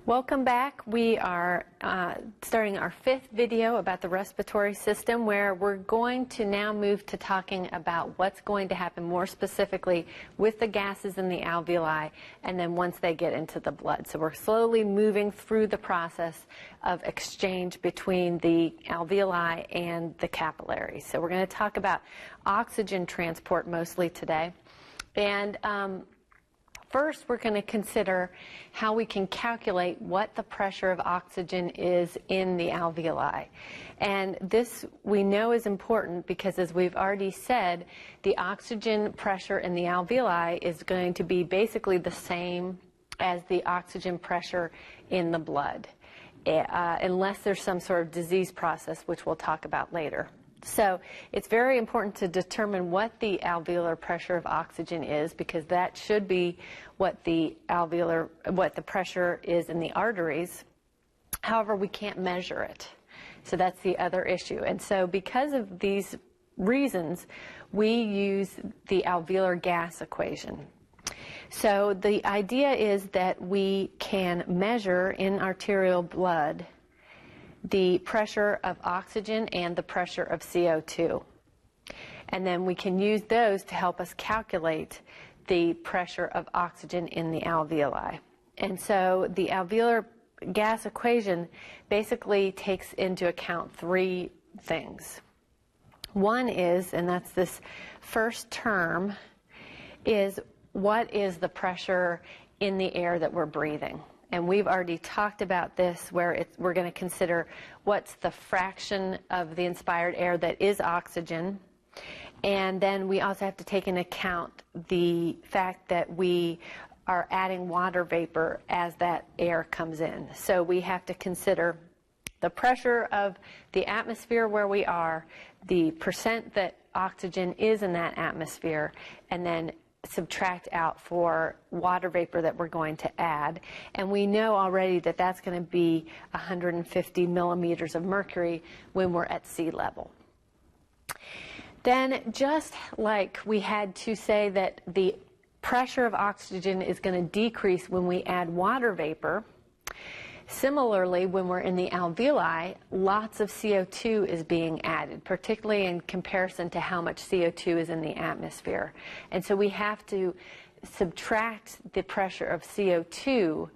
Welcome back. We are starting our fifth video about the respiratory system, where we're going to now move to talking about what's going to happen more specifically with the gases in the alveoli and then once they get into the blood. So we're slowly moving through the process of exchange between the alveoli and the capillaries. So we're going to talk about oxygen transport mostly today. And first, we're going to consider how we can calculate what the pressure of oxygen is in the alveoli. And this we know is important because, as we've already said, the oxygen pressure in the alveoli is going to be basically the same as the oxygen pressure in the blood, unless there's some sort of disease process, which we'll talk about later. So it's very important to determine what the alveolar pressure of oxygen is, because that should be what the pressure is in the arteries. However, we can't measure it. So that's the other issue. And so because of these reasons, we use the alveolar gas equation. So the idea is that we can measure in arterial blood the pressure of oxygen and the pressure of CO2. And then we can use those to help us calculate the pressure of oxygen in the alveoli. And so the alveolar gas equation basically takes into account three things. One is, and that's this first term, is what is the pressure in the air that we're breathing. And we've already talked about this, where we're going to consider what's the fraction of the inspired air that is oxygen. And then we also have to take into account the fact that we are adding water vapor as that air comes in. So we have to consider the pressure of the atmosphere where we are, the percent that oxygen is in that atmosphere, and then subtract out for water vapor that we're going to add. And we know already that that's going to be 150 millimeters of mercury when we're at sea level. Then, just like we had to say that the pressure of oxygen is going to decrease when we add water vapor, similarly, when we're in the alveoli, lots of CO2 is being added, particularly in comparison to how much CO2 is in the atmosphere. And so we have to subtract the pressure of CO2,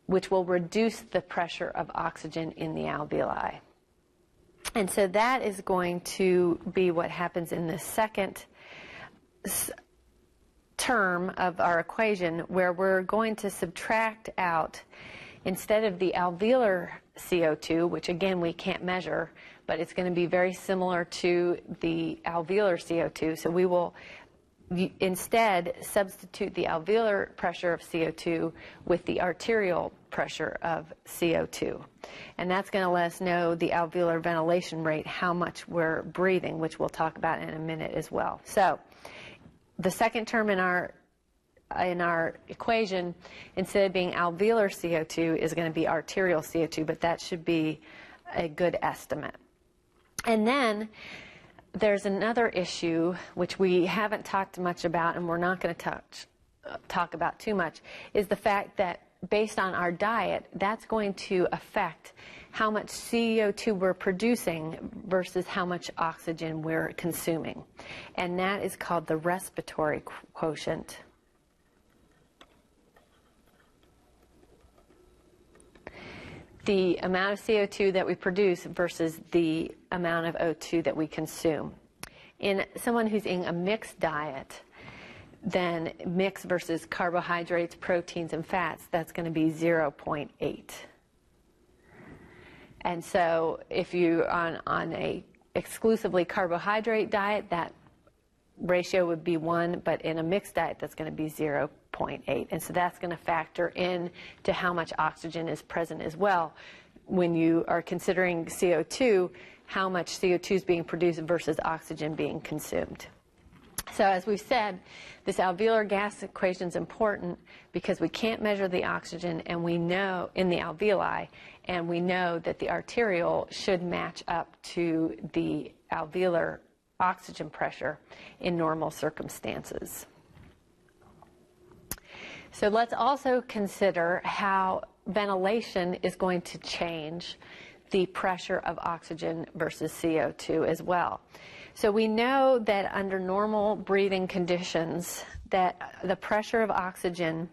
which will reduce the pressure of oxygen in the alveoli. And so that is going to be what happens in the second term of our equation, where we're going to subtract out, instead of the alveolar CO2, which again we can't measure, but it's going to be very similar to the alveolar CO2, so we will instead substitute the alveolar pressure of CO2 with the arterial pressure of CO2. And that's going to let us know the alveolar ventilation rate, how much we're breathing, which we'll talk about in a minute as well. So the second term in our equation, instead of being alveolar CO2, is going to be arterial CO2, but that should be a good estimate. And then there's another issue which we haven't talked much about, and we're not going to talk about too much, is the fact that based on our diet, that's going to affect how much CO2 we're producing versus how much oxygen we're consuming. And that is called the respiratory quotient. The amount of CO2 that we produce versus the amount of O2 that we consume. In someone who's eating a mixed diet, then mixed versus carbohydrates, proteins, and fats, that's going to be 0.8. And so if you're on a exclusively carbohydrate diet, that ratio would be 1, but in a mixed diet, that's going to be 0.8. And so that's going to factor in to how much oxygen is present as well. When you are considering CO2, how much CO2 is being produced versus oxygen being consumed. So as we've said, this alveolar gas equation is important because we can't measure the oxygen, and we know in the alveoli, and we know that the arterial should match up to the alveolar oxygen pressure in normal circumstances. So let's also consider how ventilation is going to change the pressure of oxygen versus CO2 as well. So we know that under normal breathing conditions that the pressure of oxygen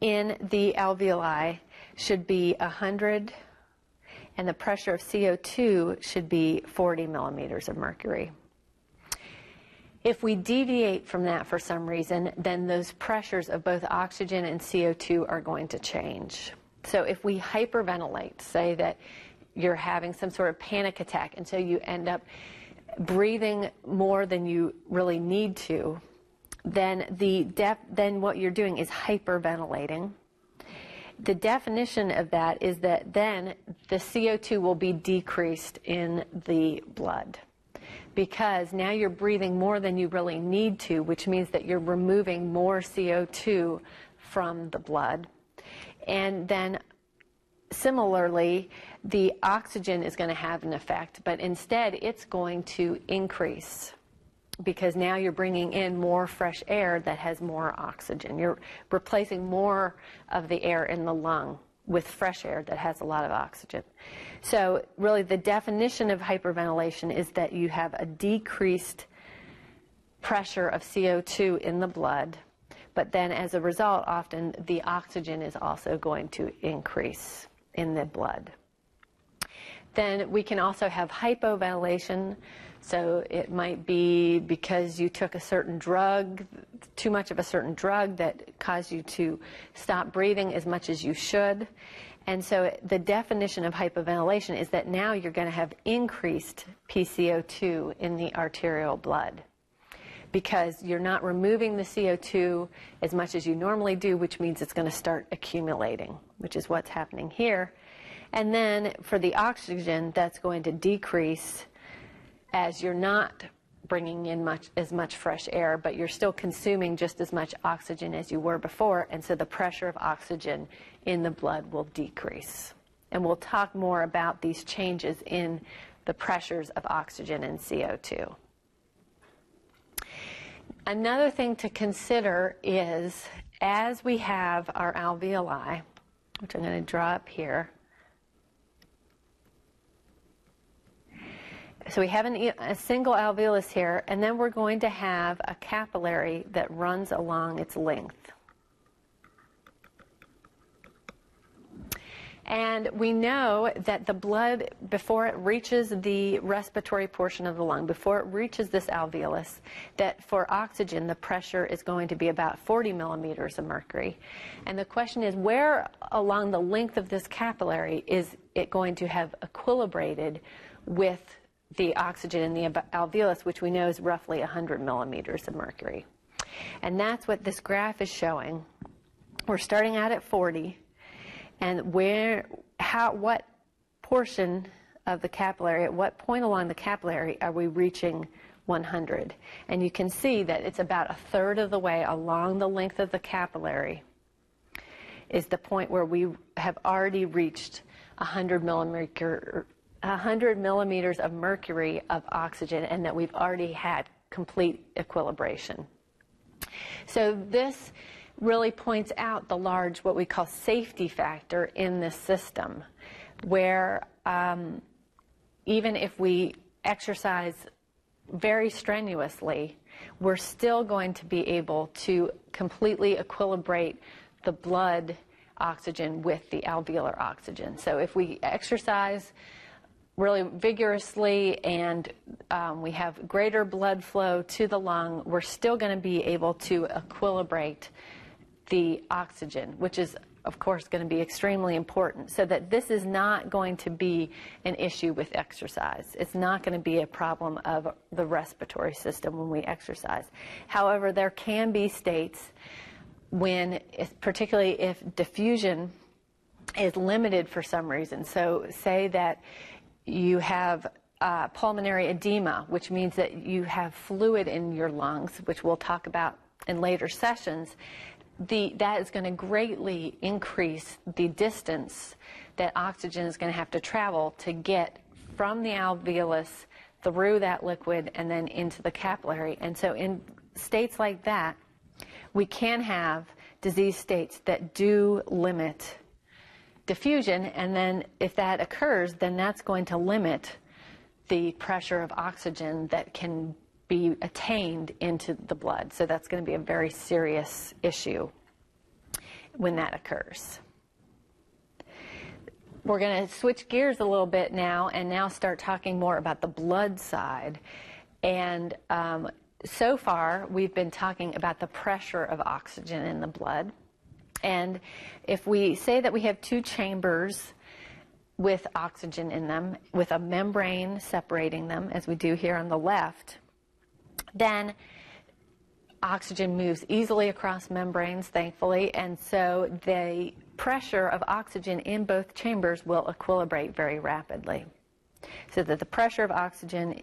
in the alveoli should be 100 and the pressure of CO2 should be 40 millimeters of mercury. If we deviate from that for some reason, then those pressures of both oxygen and CO2 are going to change. So if we hyperventilate, say that you're having some sort of panic attack, and so you end up breathing more than you really need to, then what you're doing is hyperventilating. The definition of that is that then the CO2 will be decreased in the blood, because now you're breathing more than you really need to, which means that you're removing more CO2 from the blood. And then similarly, the oxygen is going to have an effect, but instead it's going to increase, because now you're bringing in more fresh air that has more oxygen. You're replacing more of the air in the lung with fresh air that has a lot of oxygen. So really the definition of hyperventilation is that you have a decreased pressure of CO2 in the blood, but then as a result, often the oxygen is also going to increase in the blood. Then we can also have hypoventilation. So it might be because you took a certain drug, too much of a certain drug that caused you to stop breathing as much as you should. And so the definition of hypoventilation is that now you're going to have increased PCO2 in the arterial blood, because you're not removing the CO2 as much as you normally do, which means it's going to start accumulating, which is what's happening here. And then for the oxygen, that's going to decrease as you're not bringing in as much fresh air, but you're still consuming just as much oxygen as you were before, and so the pressure of oxygen in the blood will decrease. And we'll talk more about these changes in the pressures of oxygen and CO2. Another thing to consider is, as we have our alveoli, which I'm going to draw up here, so we have a single alveolus here, and then we're going to have a capillary that runs along its length. And we know that the blood, before it reaches the respiratory portion of the lung, before it reaches this alveolus, that for oxygen the pressure is going to be about 40 millimeters of mercury. And the question is, where along the length of this capillary is it going to have equilibrated with the oxygen in the alveolus, which we know is roughly 100 millimeters of mercury. And that's what this graph is showing. We're starting out at 40, and what portion of the capillary, at what point along the capillary are we reaching 100? And you can see that it's about a third of the way along the length of the capillary is the point where we have already reached 100 millimeters of mercury of oxygen, and that we've already had complete equilibration. So this really points out the large, what we call safety factor in this system, where even if we exercise very strenuously, we're still going to be able to completely equilibrate the blood oxygen with the alveolar oxygen. So if we exercise really vigorously and we have greater blood flow to the lung, we're still going to be able to equilibrate the oxygen, which is of course going to be extremely important, so that this is not going to be an issue with exercise. It's not going to be a problem of the respiratory system when we exercise. However, there can be states when, particularly if diffusion is limited for some reason. So say that you have pulmonary edema, which means that you have fluid in your lungs, which we'll talk about in later sessions. That is going to greatly increase the distance that oxygen is going to have to travel to get from the alveolus through that liquid and then into the capillary. And so in states like that, we can have disease states that do limit diffusion, and then if that occurs, then that's going to limit the pressure of oxygen that can be attained into the blood. So that's going to be a very serious issue when that occurs. We're going to switch gears a little bit now and now start talking more about the blood side. And so far, we've been talking about the pressure of oxygen in the blood. And if we say that we have two chambers with oxygen in them, with a membrane separating them, as we do here on the left, then oxygen moves easily across membranes, thankfully, and so the pressure of oxygen in both chambers will equilibrate very rapidly, so that the pressure of oxygen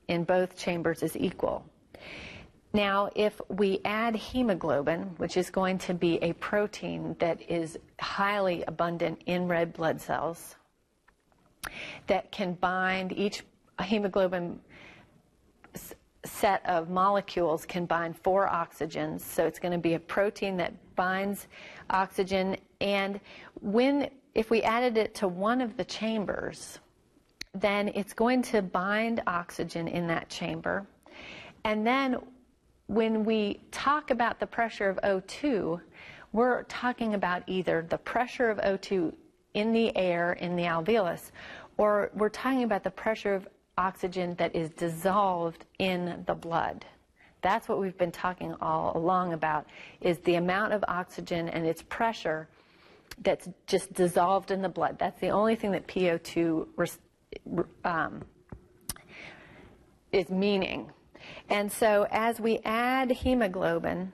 in both chambers is equal. Now, if we add hemoglobin, which is going to be a protein that is highly abundant in red blood cells, that can bind, each hemoglobin set of molecules can bind 4 oxygens, so it's going to be a protein that binds oxygen, and if we added it to one of the chambers, then it's going to bind oxygen in that chamber, and then when we talk about the pressure of O2, we're talking about either the pressure of O2 in the air in the alveolus, or we're talking about the pressure of oxygen that is dissolved in the blood. That's what we've been talking all along about, is the amount of oxygen and its pressure that's just dissolved in the blood. That's the only thing that PO2 is meaning. And so as we add hemoglobin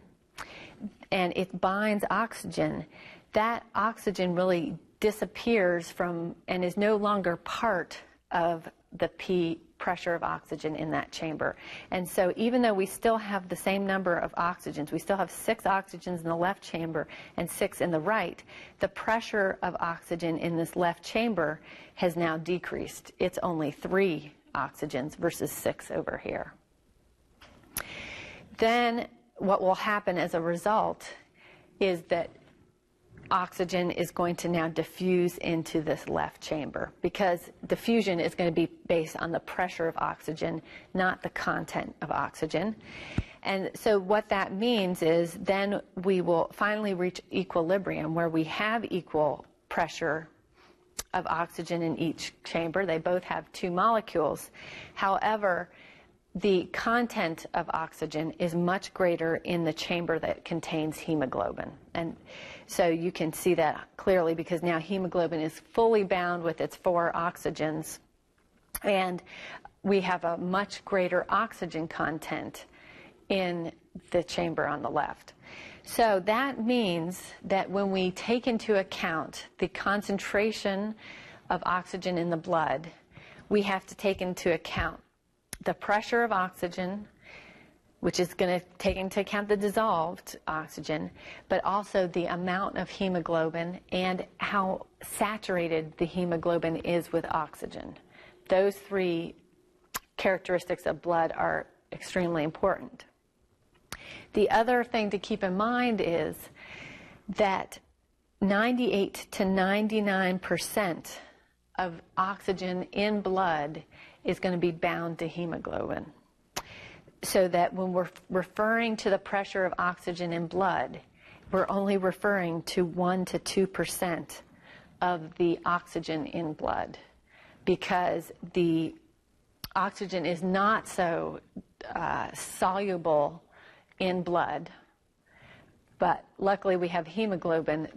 and it binds oxygen, that oxygen really disappears from and is no longer part of the pressure of oxygen in that chamber. And so even though we still have the same number of oxygens, we still have 6 oxygens in the left chamber and 6 in the right, the pressure of oxygen in this left chamber has now decreased. It's only 3 oxygens versus 6 over here. Then what will happen as a result is that oxygen is going to now diffuse into this left chamber, because diffusion is going to be based on the pressure of oxygen, not the content of oxygen. And so what that means is then we will finally reach equilibrium, where we have equal pressure of oxygen in each chamber. They both have 2 molecules. However, the content of oxygen is much greater in the chamber that contains hemoglobin. And so you can see that clearly, because now hemoglobin is fully bound with its 4 oxygens, and we have a much greater oxygen content in the chamber on the left. So that means that when we take into account the concentration of oxygen in the blood, we have to take into account the pressure of oxygen, which is going to take into account the dissolved oxygen, but also the amount of hemoglobin and how saturated the hemoglobin is with oxygen. Those 3 characteristics of blood are extremely important. The other thing to keep in mind is that 98 to 99% of oxygen in blood is going to be bound to hemoglobin. So that when we're referring to the pressure of oxygen in blood, we're only referring to 1 to 2% of the oxygen in blood, because the oxygen is not so soluble in blood, but luckily we have hemoglobin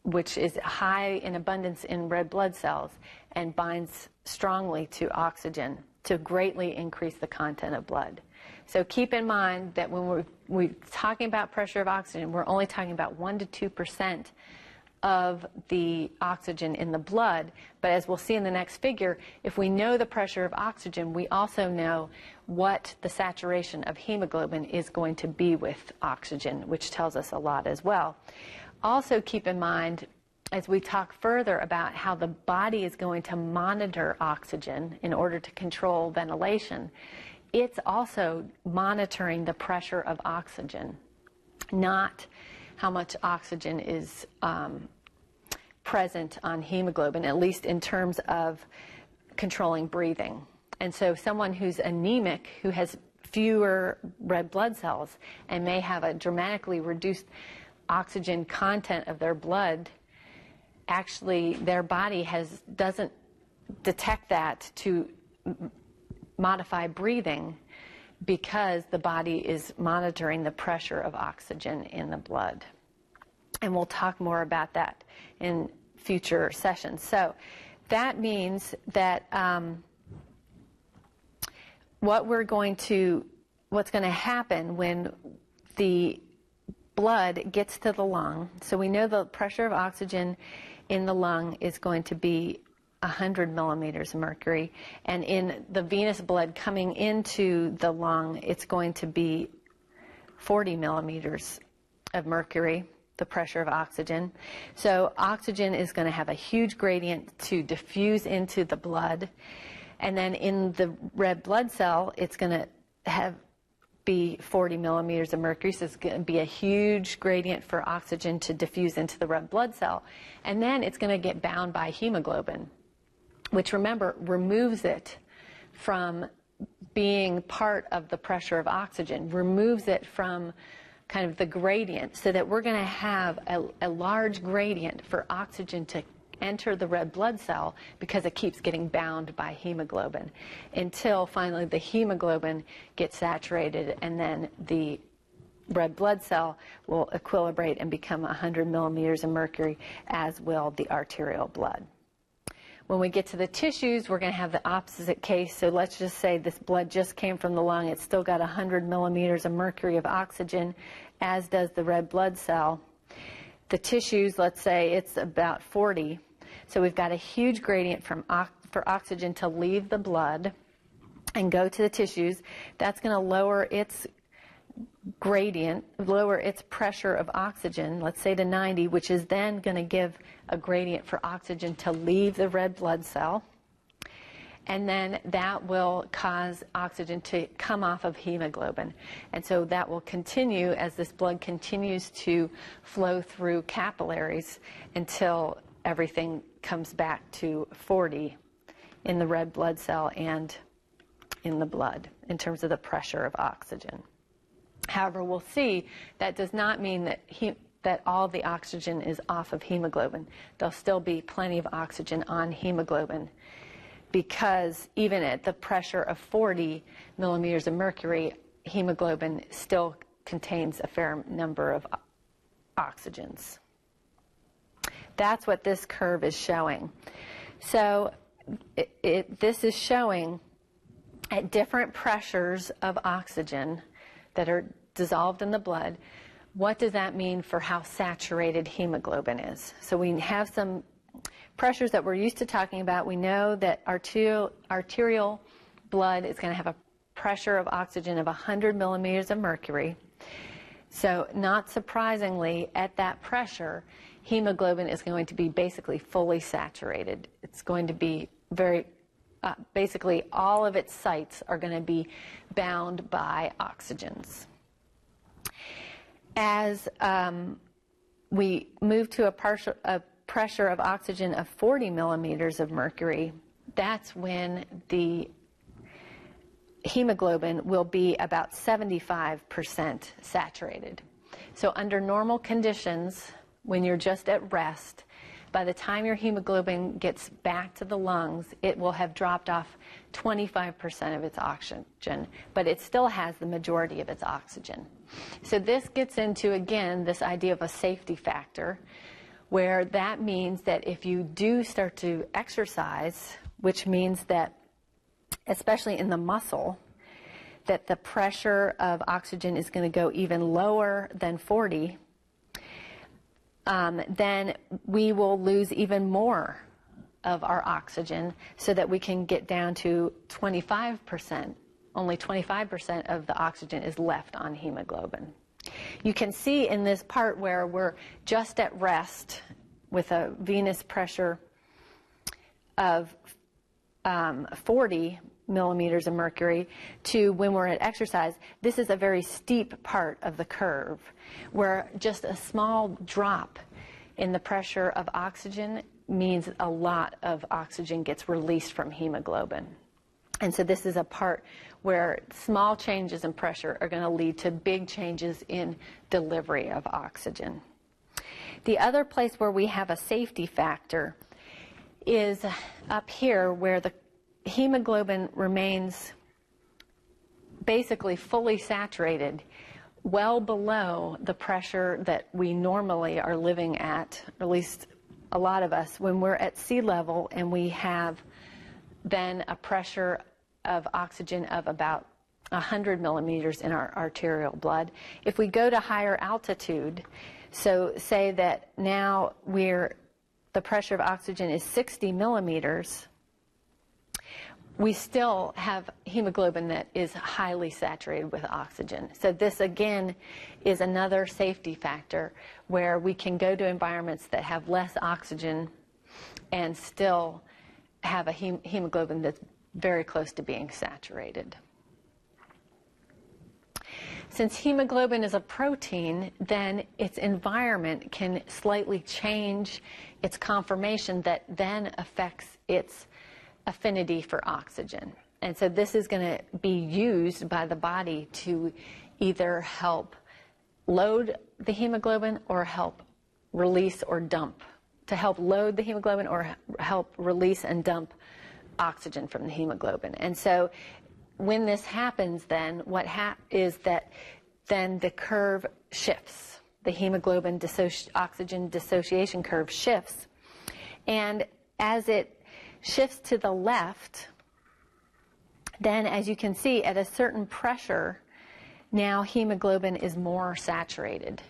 which is high in abundance in red blood cells and binds strongly to oxygen to greatly increase the content of blood. So keep in mind that when we're talking about pressure of oxygen, we're only talking about 1 to 2% of the oxygen in the blood. But as we'll see in the next figure, if we know the pressure of oxygen, we also know what the saturation of hemoglobin is going to be with oxygen, which tells us a lot as well. Also keep in mind, as we talk further about how the body is going to monitor oxygen in order to control ventilation, it's also monitoring the pressure of oxygen. not how much oxygen is present on hemoglobin, at least in terms of controlling breathing. And so someone who's anemic, who has fewer red blood cells and may have a dramatically reduced oxygen content of their blood, actually their body doesn't detect that to modify breathing, because the body is monitoring the pressure of oxygen in the blood. And we'll talk more about that in future sessions. So that means that what's going to happen when the blood gets to the lung, so we know the pressure of oxygen in the lung is going to be 100 millimeters of mercury, and in the venous blood coming into the lung, it's going to be 40 millimeters of mercury, the pressure of oxygen. So oxygen is going to have a huge gradient to diffuse into the blood, and then in the red blood cell, it's going to be 40 millimeters of mercury, so it's going to be a huge gradient for oxygen to diffuse into the red blood cell, and then it's going to get bound by hemoglobin, which, remember, removes it from being part of the pressure of oxygen, removes it from kind of the gradient, so that we're going to have a large gradient for oxygen to enter the red blood cell, because it keeps getting bound by hemoglobin, until finally the hemoglobin gets saturated, and then the red blood cell will equilibrate and become 100 millimeters of mercury, as will the arterial blood. When we get to the tissues, we're going to have the opposite case. So let's just say this blood just came from the lung. It's still got 100 millimeters of mercury of oxygen, as does the red blood cell. The tissues, let's say it's about 40. So we've got a huge gradient for oxygen to leave the blood and go to the tissues. That's going to lower its gradient, lower its pressure of oxygen, let's say to 90, which is then going to give a gradient for oxygen to leave the red blood cell. And then that will cause oxygen to come off of hemoglobin. And so that will continue as this blood continues to flow through capillaries until everything comes back to 40 in the red blood cell and in the blood in terms of the pressure of oxygen. However, we'll see that does not mean that all the oxygen is off of hemoglobin. There'll still be plenty of oxygen on hemoglobin, because even at the pressure of 40 millimeters of mercury, hemoglobin still contains a fair number of oxygens. That's what this curve is showing. So this is showing at different pressures of oxygen that are dissolved in the blood, what does that mean for how saturated hemoglobin is? So we have some pressures that we're used to talking about. We know that arterial blood is going to have a pressure of oxygen of 100 millimeters of mercury. So not surprisingly, at that pressure, hemoglobin is going to be basically fully saturated. It's going to be basically all of its sites are going to be bound by oxygens. As we move to a pressure of oxygen of 40 millimeters of mercury, that's when the hemoglobin will be about 75% saturated. So under normal conditions, when you're just at rest, by the time your hemoglobin gets back to the lungs, it will have dropped off 25% of its oxygen, but it still has the majority of its oxygen. So this gets into, again, this idea of a safety factor, where that means that if you do start to exercise, which means that, especially in the muscle, that the pressure of oxygen is going to go even lower than 40, then we will lose even more of our oxygen, so that we can get down to 25%. Only 25% of the oxygen is left on hemoglobin. You can see in this part where we're just at rest with a venous pressure of 40 millimeters of mercury to when we're at exercise, this is a very steep part of the curve where just a small drop in the pressure of oxygen means a lot of oxygen gets released from hemoglobin. And so this is a part where small changes in pressure are going to lead to big changes in delivery of oxygen. The other place where we have a safety factor is up here where the hemoglobin remains basically fully saturated, well below the pressure that we normally are living at least a lot of us, when we're at sea level and we have then a pressure of oxygen of about 100 millimeters in our arterial blood. If we go to higher altitude, so say that now the pressure of oxygen is 60 millimeters, we still have hemoglobin that is highly saturated with oxygen. So this again is another safety factor where we can go to environments that have less oxygen and still have a hemoglobin that's very close to being saturated. Since hemoglobin is a protein, then its environment can slightly change its conformation that then affects its affinity for oxygen. And so this is going to be used by the body to either help load the hemoglobin or help release or dump, to help load the hemoglobin or help release and dump oxygen from the hemoglobin. And so when this happens, then what is that then the curve shifts. The hemoglobin oxygen dissociation curve shifts. And as it shifts to the left, then as you can see at a certain pressure, now hemoglobin is more saturated,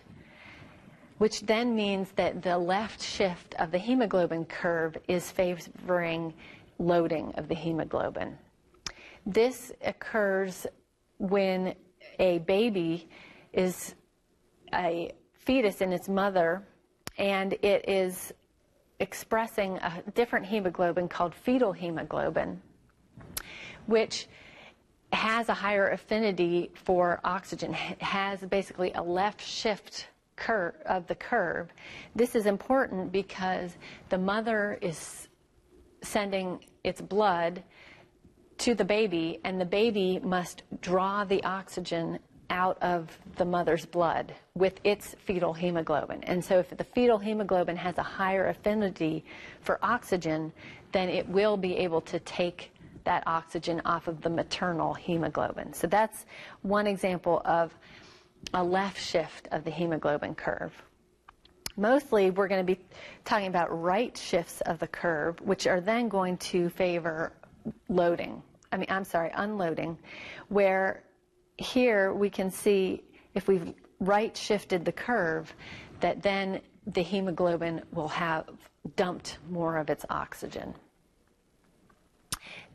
which then means that the left shift of the hemoglobin curve is favoring loading of the hemoglobin. This occurs when a baby is a fetus in its mother and it is expressing a different hemoglobin called fetal hemoglobin, which has a higher affinity for oxygen, has basically a left shift curve of the curve. This is important because the mother is sending its blood to the baby, and the baby must draw the oxygen out of the mother's blood with its fetal hemoglobin. And so if the fetal hemoglobin has a higher affinity for oxygen, then it will be able to take that oxygen off of the maternal hemoglobin. So that's one example of a left shift of the hemoglobin curve. Mostly we're going to be talking about right shifts of the curve, which are then going to favor unloading, where here we can see if we've right shifted the curve that then the hemoglobin will have dumped more of its oxygen.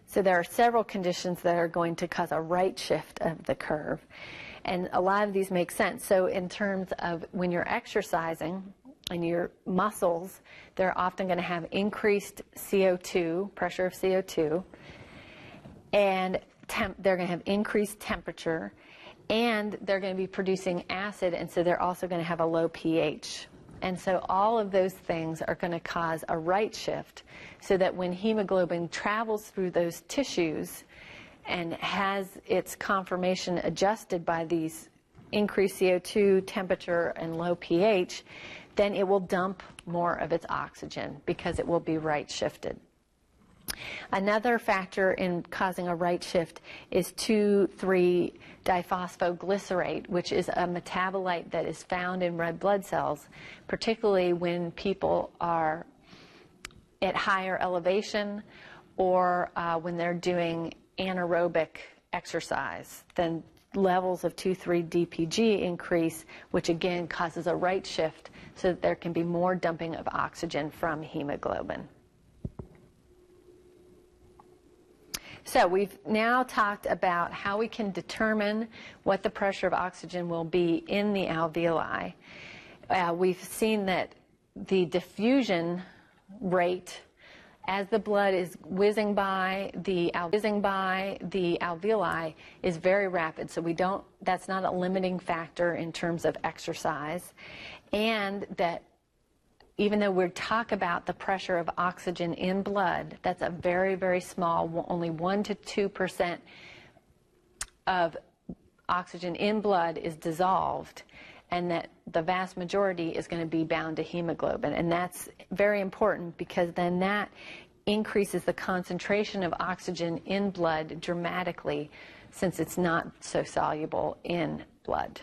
So there are several conditions that are going to cause a right shift of the curve, and a lot of these make sense. So in terms of when you're exercising and your muscles, they're often going to have increased CO2, pressure of CO2, and they're going to have increased temperature, and they're going to be producing acid, and so they're also going to have a low pH. And so all of those things are going to cause a right shift, so that when hemoglobin travels through those tissues and has its conformation adjusted by these increased CO2, temperature, and low pH, then it will dump more of its oxygen because it will be right shifted. Another factor in causing a right shift is 2,3-diphosphoglycerate, which is a metabolite that is found in red blood cells, particularly when people are at higher elevation or when they're doing anaerobic exercise. Then levels of 2,3-DPG increase, which again causes a right shift so that there can be more dumping of oxygen from hemoglobin. So we've now talked about how we can determine what the pressure of oxygen will be in the alveoli. We've seen that the diffusion rate as the blood is whizzing by the alveoli is very rapid. So that's not a limiting factor in terms of exercise. And that even though we talk about the pressure of oxygen in blood, that's a very, very small, only 1 to 2% of oxygen in blood is dissolved, and that the vast majority is going to be bound to hemoglobin. And that's very important because then that increases the concentration of oxygen in blood dramatically, since it's not so soluble in blood.